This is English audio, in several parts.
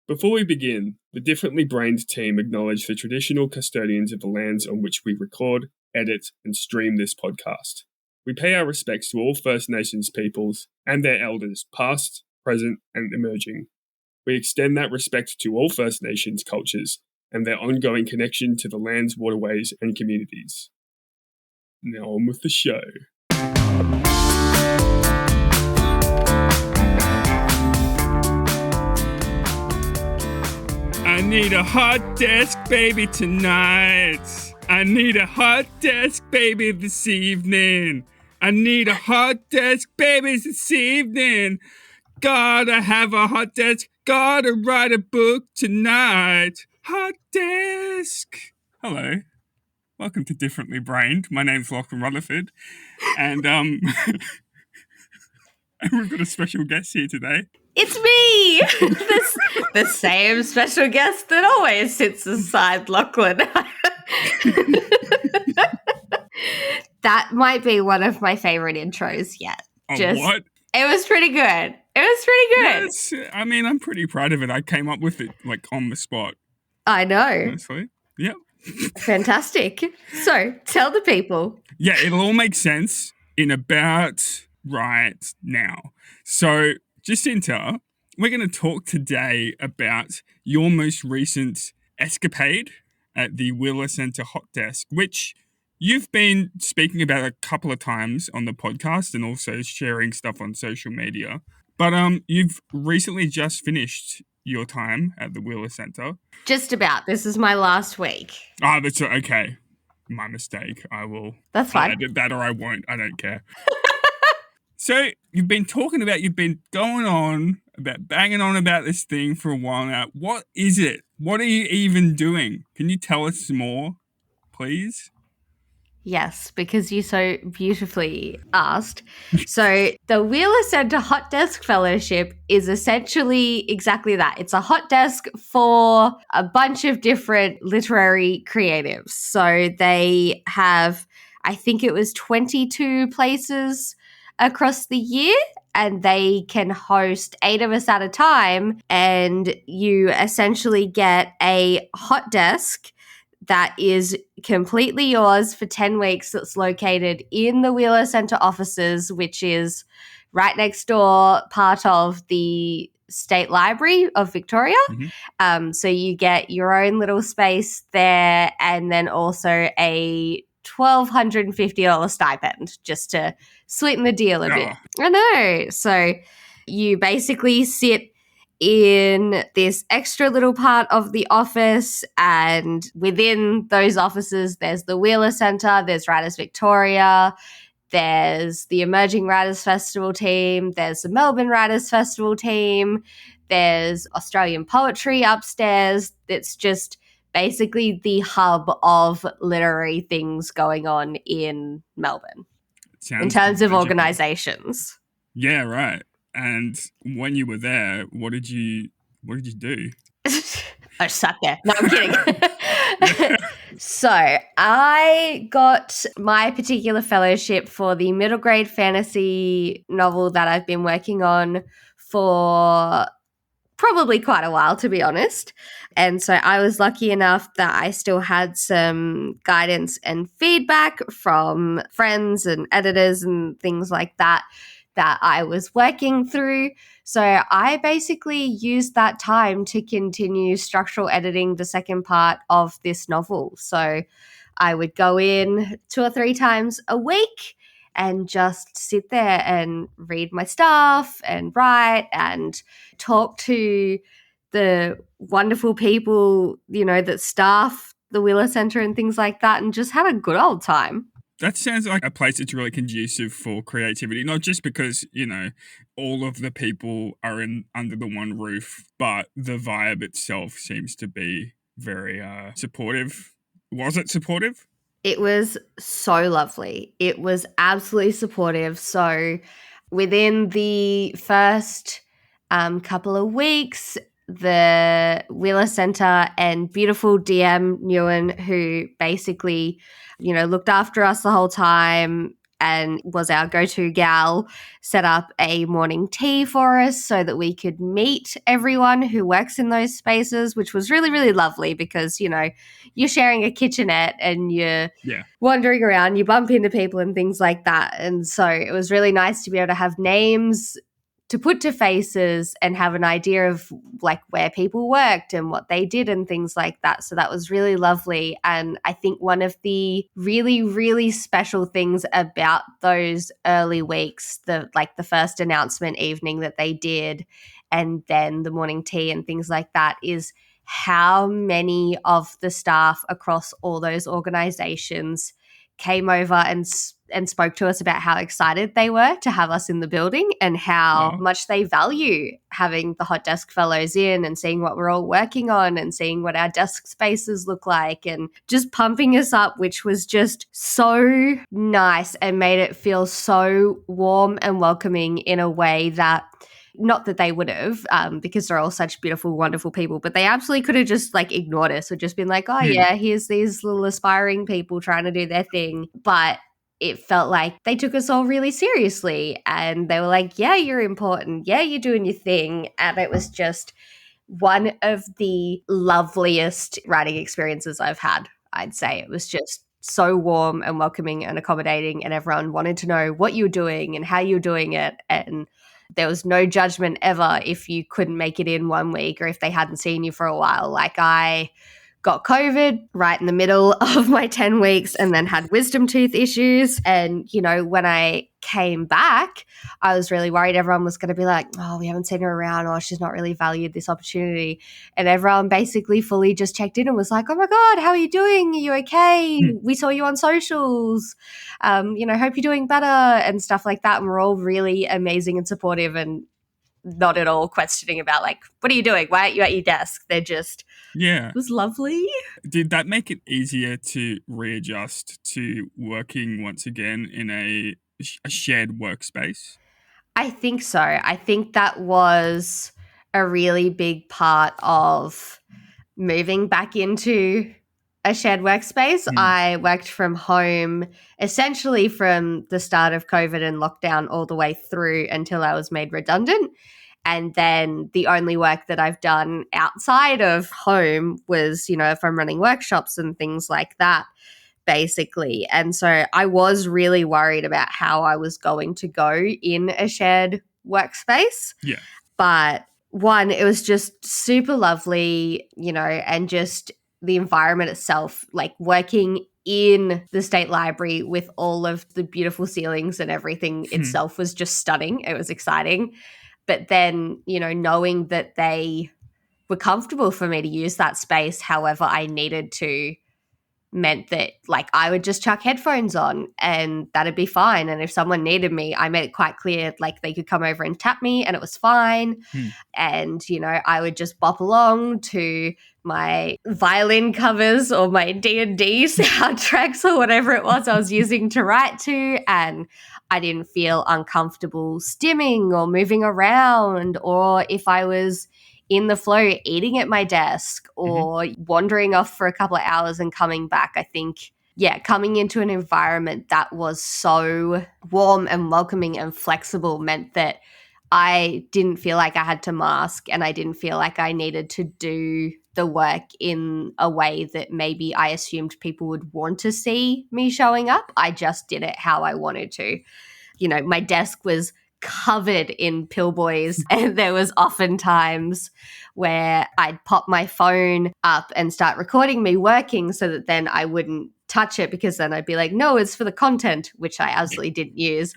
Before we begin, the Differently Brained team acknowledge the traditional custodians of the lands on which we record, edit, and stream this podcast. We pay our respects to all First Nations peoples and their elders, past, present, and emerging. We extend that respect to all First Nations cultures and their ongoing connection to the lands, waterways, and communities. Now on with the show. I need a hot desk baby tonight. I need a hot desk baby this evening. I need a hot desk baby this evening. Gotta have a hot desk. Gotta write a book tonight. Hot desk. Hello. Welcome to Differently Brained. My name's Lachlan Rutherford. And we've got a special guest here today. It's me! the same special guest that always sits beside Lachlan. That might be one of my favourite intros yet. Oh, what? It was pretty good. Yes, I mean, I'm pretty proud of it. I came up with it, on the spot. I know. Honestly. Yep. Fantastic. So, tell the people. Yeah, it'll all make sense in about right now. So, Jacinta, we're going to talk today about your most recent escapade at the Wheeler Centre Hot Desk, which you've been speaking about a couple of times on the podcast and also sharing stuff on social media. But you've recently just finished your time at the Wheeler Centre. Just about. This is my last week. Ah, that's okay. My mistake. I will. That's fine. Edit that or I won't. I don't care. So you've been going on about banging on about this thing for a while now. What is it? What are you even doing? Can you tell us more, please? Yes, because you so beautifully asked. So the Wheeler Centre Hot Desk Fellowship is essentially exactly that. It's a hot desk for a bunch of different literary creatives. So they have, I think it was 22 places across the year, and they can host 8 of us at a time, and you essentially get a hot desk that is completely yours for 10 weeks. That's located in the Wheeler Centre offices, which is right next door, part of the State Library of Victoria. Mm-hmm. So you get your own little space there, and then also a $1,250 stipend just to sweeten the deal a bit. I know. So you basically sit in this extra little part of the office, and within those offices there's the Wheeler Centre, there's Writers Victoria, there's the Emerging Writers Festival team, there's the Melbourne Writers Festival team, there's Australian Poetry upstairs. It's just basically the hub of literary things going on in Melbourne in terms of organisations. Yeah, right. And when you were there, what did you do? I sat there. No, I'm kidding. So I got my particular fellowship for the middle grade fantasy novel that I've been working on for probably quite a while, to be honest. And so I was lucky enough that I still had some guidance and feedback from friends and editors and things like that I was working through. So I basically used that time to continue structural editing the second part of this novel. So I would go in 2 or 3 times a week and just sit there and read my stuff and write and talk to the wonderful people, that staff the Wheeler Centre and things like that, and just had a good old time. That sounds like a place that's really conducive for creativity, not just because, all of the people are under the one roof, but the vibe itself seems to be very supportive. Was it supportive? It was so lovely. It was absolutely supportive. So within the first couple of weeks, the Wheeler Centre and beautiful DM Nguyen, who basically, looked after us the whole time and was our go-to gal, set up a morning tea for us so that we could meet everyone who works in those spaces, which was really, really lovely because, you know, you're sharing a kitchenette and you're wandering around, you bump into people and things like that. And so it was really nice to be able to have names to put to faces and have an idea of like where people worked and what they did and things like that. So that was really lovely. And I think one of the really, really special things about those early weeks, the first announcement evening that they did, and then the morning tea and things like that, is how many of the staff across all those organizations came over and spoke to us about how excited they were to have us in the building and how much they value having the hot desk fellows in and seeing what we're all working on and seeing what our desk spaces look like and just pumping us up, which was just so nice and made it feel so warm and welcoming in a way that, not that they would have, because they're all such beautiful, wonderful people, but they absolutely could have just like ignored us or just been like, oh yeah, here's these little aspiring people trying to do their thing. But it felt like they took us all really seriously and they were like, yeah, you're important. Yeah, you're doing your thing. And it was just one of the loveliest writing experiences I've had, I'd say. It was just so warm and welcoming and accommodating, and everyone wanted to know what you were doing and how you were doing it. And there was no judgment ever if you couldn't make it in one week or if they hadn't seen you for a while. Like, I got COVID right in the middle of my 10 weeks and then had wisdom tooth issues. And, you know, when I came back, I was really worried everyone was going to be like, oh, we haven't seen her around, or she's not really valued this opportunity. And everyone basically fully just checked in and was like, oh my God, how are you doing? Are you okay? We saw you on socials. You know, hope you're doing better and stuff like that. And we're all really amazing and supportive and not at all questioning about like, what are you doing? Why aren't you at your desk? They're just, it was lovely. Did that make it easier to readjust to working once again in a shared workspace? I think so. I think that was a really big part of moving back into a shared workspace. I worked from home essentially from the start of COVID and lockdown all the way through until I was made redundant. And then the only work that I've done outside of home was, you know, if I'm running workshops and things like that, basically. And so I was really worried about how I was going to go in a shared workspace. Yeah. But one, it was just super lovely, you know, and just the environment itself, like working in the State Library with all of the beautiful ceilings and everything itself was just stunning. It was exciting. But then, you know, knowing that they were comfortable for me to use that space however I needed to meant that like I would just chuck headphones on and that'd be fine. And if someone needed me, I made it quite clear like they could come over and tap me and it was fine. And, you know, I would just bop along to my violin covers or my D&D soundtracks or whatever it was I was using to write to, and I didn't feel uncomfortable stimming or moving around, or if I was in the flow eating at my desk or wandering off for a couple of hours and coming back. I think, coming into an environment that was so warm and welcoming and flexible meant that I didn't feel like I had to mask and I didn't feel like I needed to do the work in a way that maybe I assumed people would want to see me showing up. I just did it how I wanted to. You know, my desk was covered in pill boys, and there was often times where I'd pop my phone up and start recording me working so that then I wouldn't touch it, because then I'd be like, no, it's for the content, which I absolutely didn't use,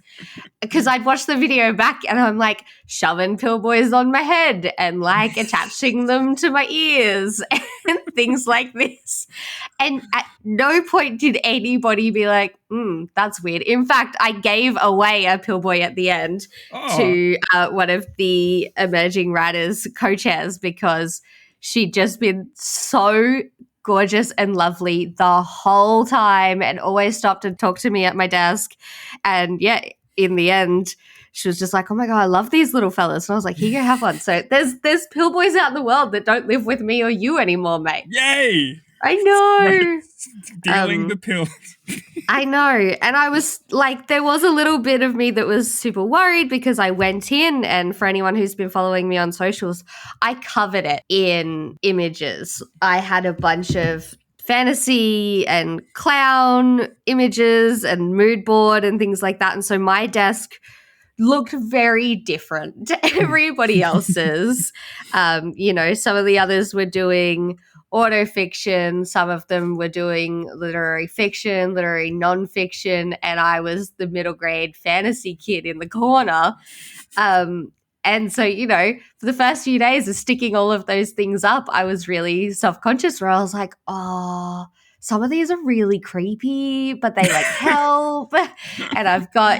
because I'd watch the video back and I'm like shoving pill boys on my head and like attaching them to my ears and things like this. And at no point did anybody be like, that's weird. In fact, I gave away a pill boy at the end to one of the emerging writers co-chairs, because she'd just been so gorgeous and lovely the whole time and always stopped and talked to me at my desk. And in the end, she was just like, oh my God, I love these little fellas. And I was like, here you have one. So there's pill boys out in the world that don't live with me or you anymore, mate. Yay! I know. Dealing the pills. I know. And I was like, there was a little bit of me that was super worried because I went in, and for anyone who's been following me on socials, I covered it in images. I had a bunch of fantasy and clown images and mood board and things like that. And so my desk looked very different to everybody else's. Some of the others were doing autofiction, some of them were doing literary fiction, literary nonfiction, and I was the middle grade fantasy kid in the corner. And so, for the first few days of sticking all of those things up, I was really self-conscious where I was like, oh, some of these are really creepy, but they like help. And I've got,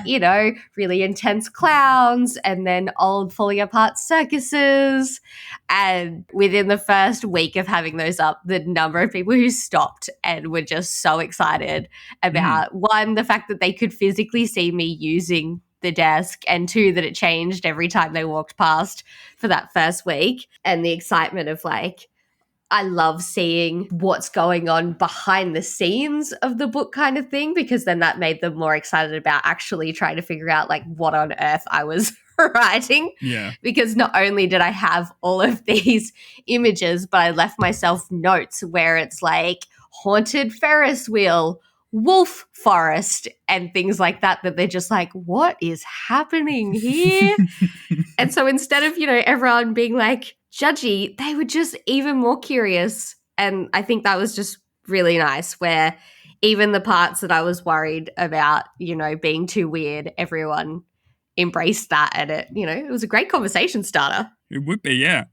really intense clowns and then old falling apart circuses. And within the first week of having those up, the number of people who stopped and were just so excited about one, the fact that they could physically see me using the desk, and two, that it changed every time they walked past for that first week, and the excitement of like, I love seeing what's going on behind the scenes of the book kind of thing, because then that made them more excited about actually trying to figure out like what on earth I was writing. Yeah. Because not only did I have all of these images, but I left myself notes where it's like haunted Ferris wheel, wolf forest, and things like that they're just like, what is happening here? And so instead of, everyone being like judgy, they were just even more curious. And I think that was just really nice, where even the parts that I was worried about, being too weird, everyone embraced that, and it was a great conversation starter. It would be, yeah.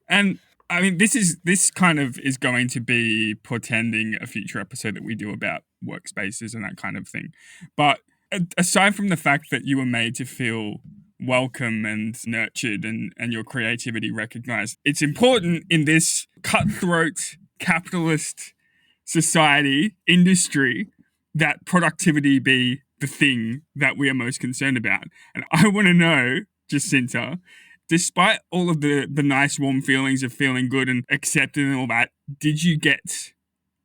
And I mean, this kind of is going to be portending a future episode that we do about workspaces and that kind of thing. But aside from the fact that you were made to feel welcome and nurtured and your creativity recognized, it's important in this cutthroat capitalist society, industry, that productivity be the thing that we are most concerned about. And I want to know, Jacinta, despite all of the nice warm feelings of feeling good and accepted and all that, did you get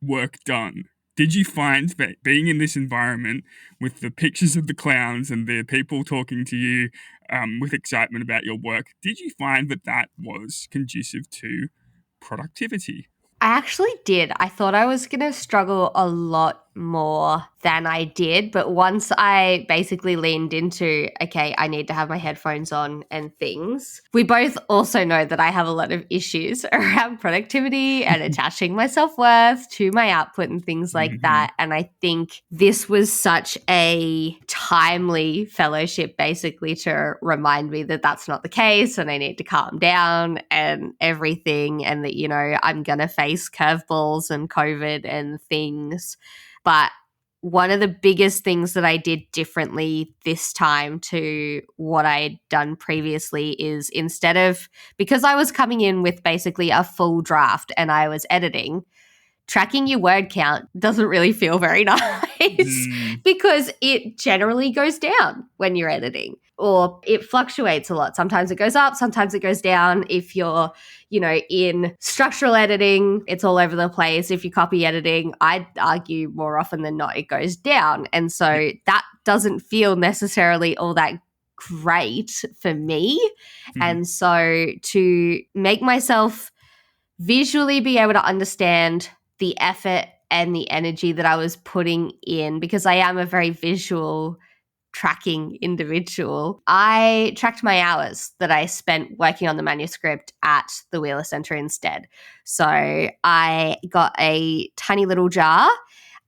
work done? Did you find that being in this environment with the pictures of the clowns and the people talking to you with excitement about your work, did you find that was conducive to productivity? I actually did. I thought I was going to struggle a lot more than I did. But once I basically leaned into, okay, I need to have my headphones on and things, we both also know that I have a lot of issues around productivity and attaching my self-worth to my output and things like that. And I think this was such a timely fellowship basically to remind me that that's not the case and I need to calm down and everything, and that, I'm going to face curveballs and COVID and things. But one of the biggest things that I did differently this time to what I'd done previously is, instead of, because I was coming in with basically a full draft and I was editing, tracking your word count doesn't really feel very nice because it generally goes down when you're editing, or it fluctuates a lot. Sometimes it goes up, sometimes it goes down. If you're, in structural editing, it's all over the place. If you're copy editing, I'd argue more often than not, it goes down. And so that doesn't feel necessarily all that great for me. And so to make myself visually be able to understand the effort and the energy that I was putting in, because I am a very visual tracking individual, I tracked my hours that I spent working on the manuscript at the Wheeler Centre instead. So I got a tiny little jar,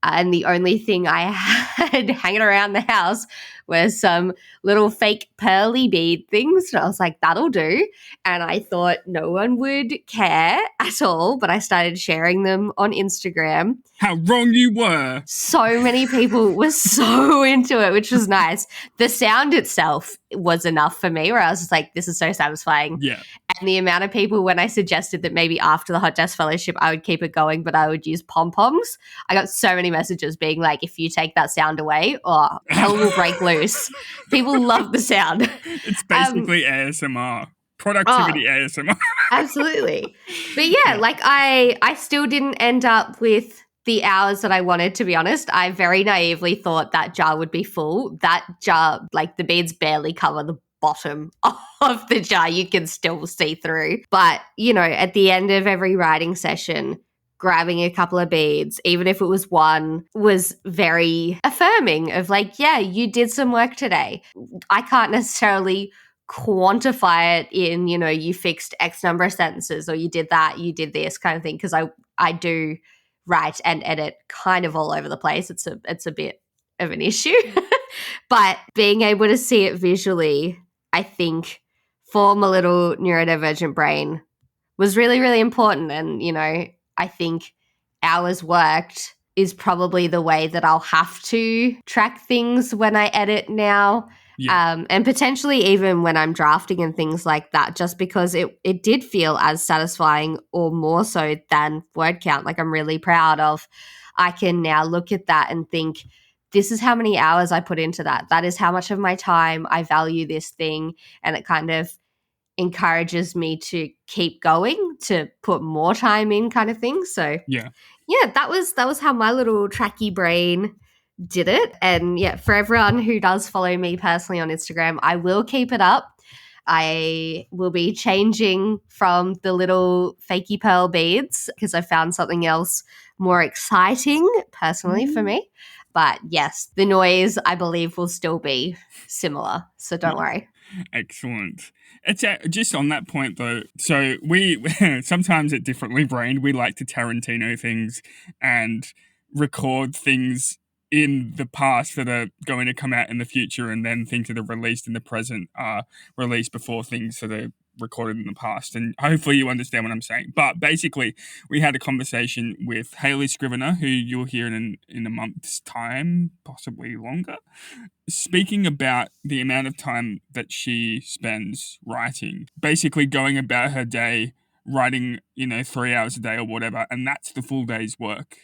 and the only thing I had hanging around the house was some little fake pearly bead things. And I was like, that'll do. And I thought no one would care at all, but I started sharing them on Instagram. How wrong you were. So many people were so into it, which was nice. The sound itself was enough for me, where I was just like, this is so satisfying. Yeah. And the amount of people, when I suggested that maybe after the Hot Desk Fellowship I would keep it going, but I would use pom-poms, I got so many messages being like, if you take that sound away, hell will break loose. People love the sound. It's basically ASMR. Productivity ASMR. Absolutely. But yeah, like I still didn't end up with the hours that I wanted, to be honest. I very naively thought that jar would be full. That jar, like the beads barely cover the bottom of the jar. You can still see through. But, you know, at the end of every writing session, grabbing a couple of beads, even if it was one, was very affirming of like, yeah, you did some work today. I can't necessarily quantify it in, you know, you fixed X number of sentences or you did that, you did this kind of thing, because I do write and edit kind of all over the place. It's a bit of an issue. But being able to see it visually, I think, for my little neurodivergent brain was really, really important. And, you know, I think hours worked is probably the way that I'll have to track things when I edit now. Yeah. And potentially even when I'm drafting and things like that, just because it did feel as satisfying or more so than word count. Like I'm really proud of, I can now look at that and think, this is how many hours I put into that. That is how much of my time I value this thing. And it kind of encourages me to keep going, to put more time in kind of thing. So Yeah. that was how my little tracky brain did it. And yeah, for everyone who does follow me personally on Instagram, I will keep it up. I will be changing from the little fakey pearl beads because I found something else more exciting personally for me. But yes, the noise I believe will still be similar. So don't worry. Excellent. It's just on that point though. So we sometimes at Differently Brained, we like to Tarantino things and record things in the past that are going to come out in the future, and then things that are released in the present are released before things that are recorded in the past. And hopefully you understand what I'm saying. But basically, we had a conversation with Hayley Scrivener, who you'll hear in a month's time, possibly longer, speaking about the amount of time that she spends writing, basically going about her day writing, 3 hours a day or whatever, and that's the full day's work.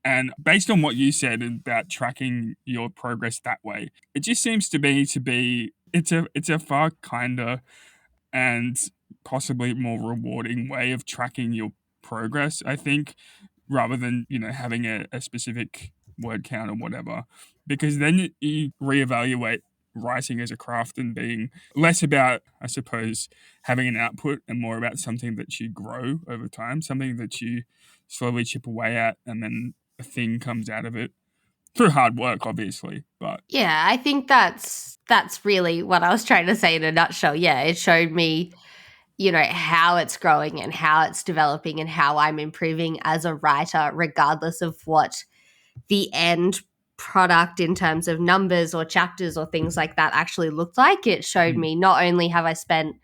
And based on what you said about tracking your progress that way, it just seems to be it's a far kinder and possibly more rewarding way of tracking your progress, I think, rather than, having a specific word count or whatever. Because then you reevaluate writing as a craft and being less about, I suppose, having an output and more about something that you grow over time, something that you slowly chip away at, and then a thing comes out of it through hard work, obviously. But yeah, I think that's really what I was trying to say in a nutshell. Yeah, it showed me, how it's growing and how it's developing and how I'm improving as a writer, regardless of what the end product in terms of numbers or chapters or things like that actually looked like. It showed me not only have I spent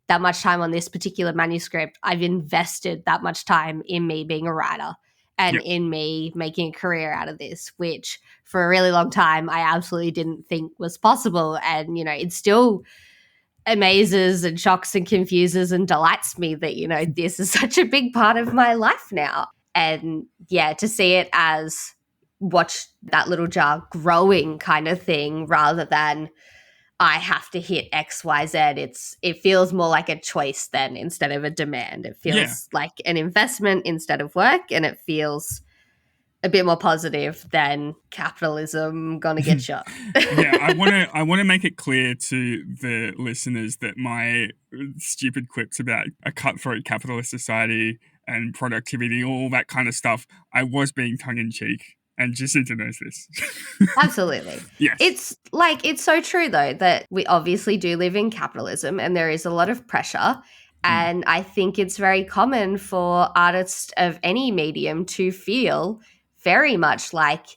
that much time on this particular manuscript, I've invested that much time in me being a writer and in me making a career out of this, which for a really long time I absolutely didn't think was possible. And, it still amazes and shocks and confuses and delights me that, this is such a big part of my life now. And yeah, to see it as watch that little jar growing kind of thing rather than I have to hit X, Y, Z. It feels more like a choice then instead of a demand. It feels like an investment instead of work, and it feels a bit more positive than capitalism gonna get you. I want to make it clear to the listeners that my stupid quips about a cutthroat capitalist society and productivity, all that kind of stuff, I was being tongue in cheek. And Jacinta knows this. Absolutely. Yes. It's so true, though, that we obviously do live in capitalism and there is a lot of pressure. And I think it's very common for artists of any medium to feel very much like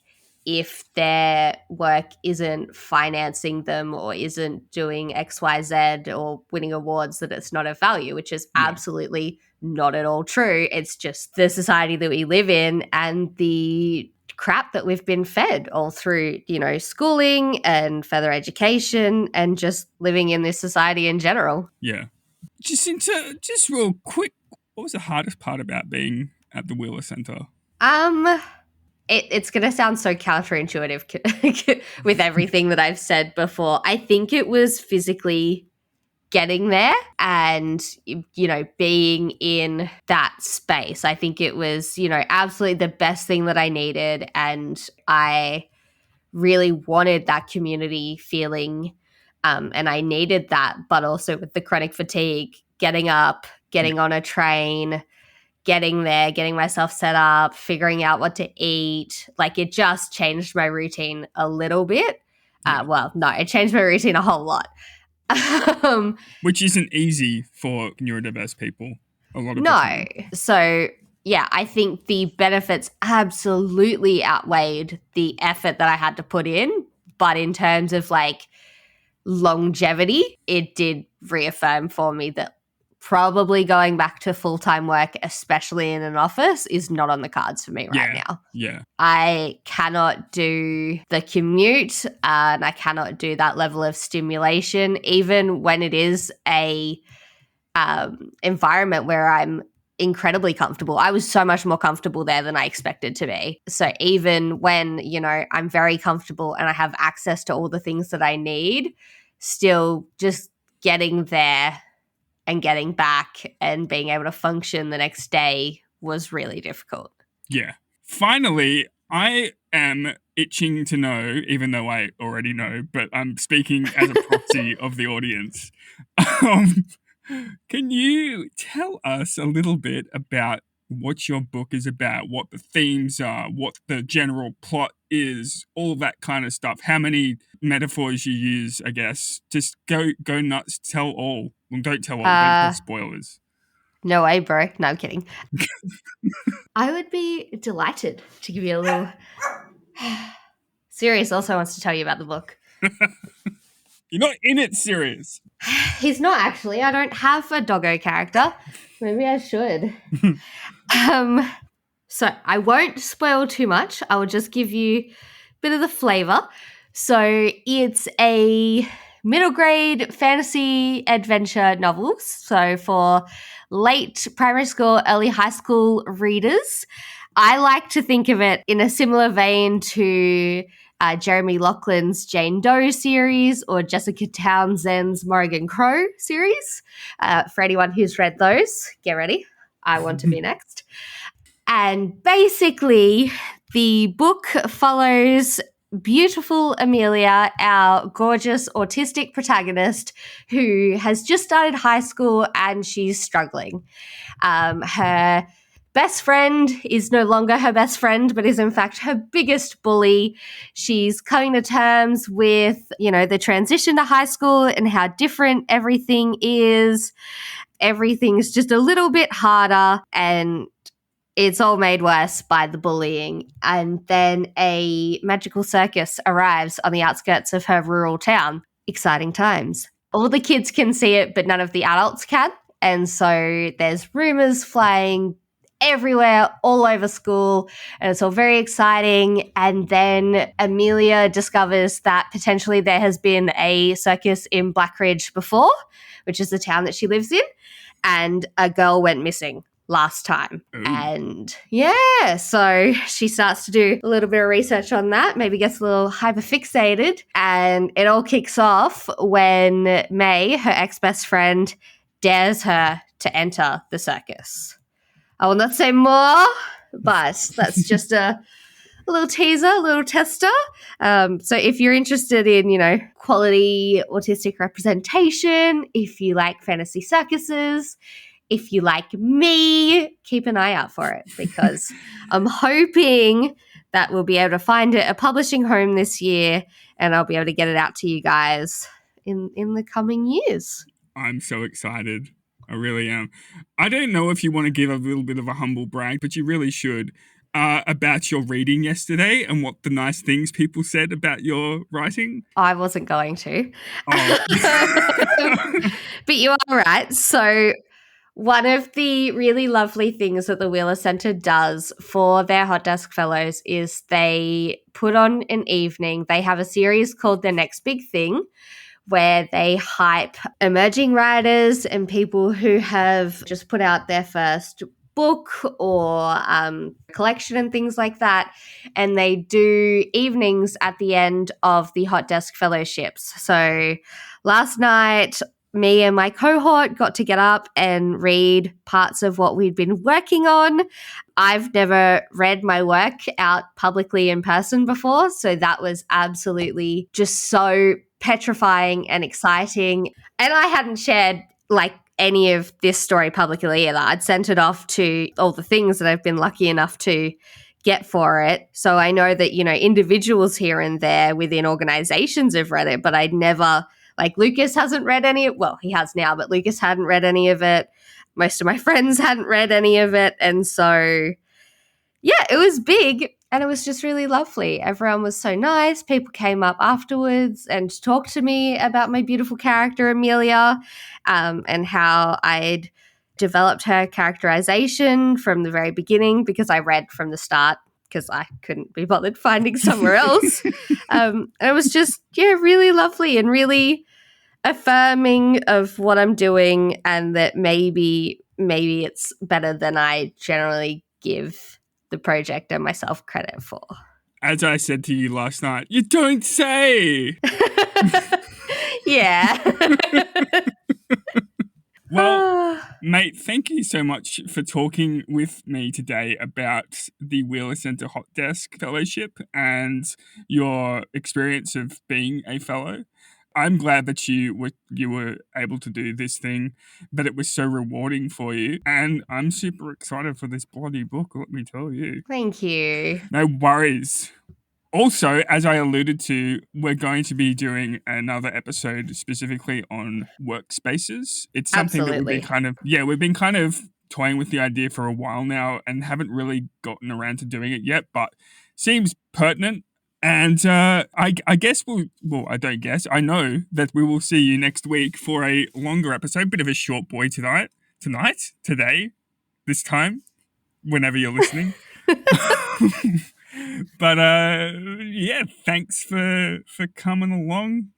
if their work isn't financing them or isn't doing X, Y, Z or winning awards, that it's not of value, which is absolutely not at all true. It's just the society that we live in and the crap that we've been fed all through, schooling and further education and just living in this society in general. Yeah. Jacinta, just real quick, what was the hardest part about being at the Wheeler Centre? It's going to sound so counterintuitive with everything that I've said before. I think it was physically getting there and, being in that space. I think it was, absolutely the best thing that I needed. And I really wanted that community feeling. And I needed that, but also with the chronic fatigue, getting up, getting on a train, getting there, getting myself set up, figuring out what to eat. Like, it just changed my routine a little bit. It changed my routine a whole lot. Which isn't easy for neurodiverse people. A lot of no. the time. So, yeah, I think the benefits absolutely outweighed the effort that I had to put in. But in terms of like longevity, it did reaffirm for me that probably going back to full-time work, especially in an office, is not on the cards for me right now. Yeah. I cannot do the commute and I cannot do that level of stimulation, even when it is a environment where I'm incredibly comfortable. I was so much more comfortable there than I expected to be. So even when, I'm very comfortable and I have access to all the things that I need, still just getting there and getting back and being able to function the next day was really difficult. Yeah. Finally, I am itching to know, even though I already know, but I'm speaking as a proxy of the audience. Can you tell us a little bit about what your book is about, what the themes are, what the general plot is, all that kind of stuff, how many metaphors you use, I guess. Just go nuts, tell all. Well, don't tell all, don't tell spoilers. No way, bro. No, I'm kidding. I would be delighted to give you a little... Sirius also wants to tell you about the book. You're not in it, Sirius. He's not, actually. I don't have a doggo character. Maybe I should. So I won't spoil too much. I will just give you a bit of the flavor. So it's a middle grade fantasy adventure novels. So for late primary school, early high school readers, I like to think of it in a similar vein to Jeremy Laughlin's Jane Doe series or Jessica Townsend's Morrigan Crow series. For anyone who's read those, get ready. I want to be next. And basically, the book follows beautiful Amelia, our gorgeous autistic protagonist, who has just started high school and she's struggling. Her best friend is no longer her best friend, but is in fact her biggest bully. She's coming to terms with, the transition to high school and how different everything is. Everything's just a little bit harder and it's all made worse by the bullying. And then a magical circus arrives on the outskirts of her rural town. Exciting times. All the kids can see it, but none of the adults can. And so there's rumors flying everywhere, all over school, and it's all very exciting. And then Amelia discovers that potentially there has been a circus in Blackridge before, which is the town that she lives in, and a girl went missing last time. Ooh. And so she starts to do a little bit of research on that, maybe gets a little hyperfixated, and it all kicks off when May, her ex-best friend, dares her to enter the circus. I will not say more, but that's just a little teaser, a little tester. So if you're interested in, quality autistic representation, if you like fantasy circuses, if you like me, keep an eye out for it, because I'm hoping that we'll be able to find it a publishing home this year and I'll be able to get it out to you guys in the coming years. I'm so excited. I really am. I don't know if you want to give a little bit of a humble brag, but you really should, about your reading yesterday and what the nice things people said about your writing. I wasn't going to. Oh. But you are right. So one of the really lovely things that the Wheeler Centre does for their Hot Desk Fellows is they put on an evening. They have a series called The Next Big Thing, where they hype emerging writers and people who have just put out their first book or collection and things like that. And they do evenings at the end of the Hot Desk Fellowships. So last night, me and my cohort got to get up and read parts of what we'd been working on. I've never read my work out publicly in person before, so that was absolutely just so petrifying and exciting. And I hadn't shared any of this story publicly either. I'd sent it off to all the things that I've been lucky enough to get for it. So I know that, individuals here and there within organizations have read it, but I'd never, Lucas hasn't read any. Well, he has now, but Lucas hadn't read any of it. Most of my friends hadn't read any of it. And so, yeah, it was big and it was just really lovely. Everyone was so nice. People came up afterwards and talked to me about my beautiful character, Amelia, and how I'd developed her characterization from the very beginning because I read from the start because I couldn't be bothered finding somewhere else. And it was just, really lovely and really affirming of what I'm doing and that maybe it's better than I generally give the project and myself credit for. As I said to you last night, you don't say! Yeah. Well, mate, thank you so much for talking with me today about the Wheeler Centre Hot Desk Fellowship and your experience of being a fellow. I'm glad that you were able to do this thing, that it was so rewarding for you. And I'm super excited for this bloody book, let me tell you. Thank you. No worries. Also, as I alluded to, we're going to be doing another episode specifically on workspaces. It's something that we've been kind of toying with the idea for a while now and haven't really gotten around to doing it yet, but seems pertinent. And I guess I know that we will see you next week for a longer episode, bit of a short boy today, this time, whenever you're listening. But thanks for coming along,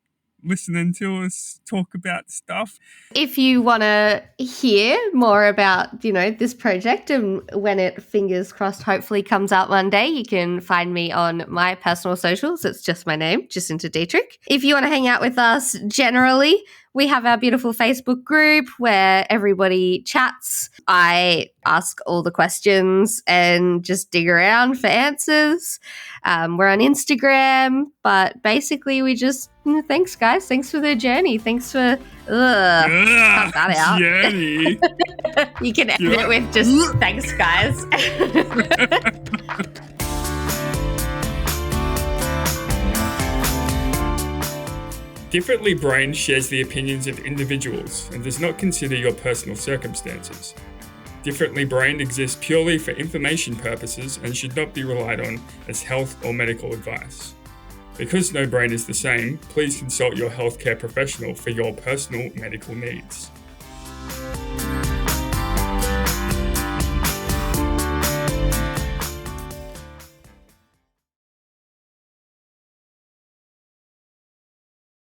listening to us talk about stuff. If you want to hear more about, this project and when it, fingers crossed, hopefully comes out one day, you can find me on my personal socials. It's just my name, Jacinta Dietrich. If you want to hang out with us generally, we have our beautiful Facebook group where everybody chats. I ask all the questions and just dig around for answers. We're on Instagram, but basically we just, thanks guys. Thanks for the journey. Thanks for, cut that out. Journey. You can end it with just, thanks guys. Differently Brained shares the opinions of individuals and does not consider your personal circumstances. Differently Brained exists purely for information purposes and should not be relied on as health or medical advice. Because no brain is the same, please consult your healthcare professional for your personal medical needs.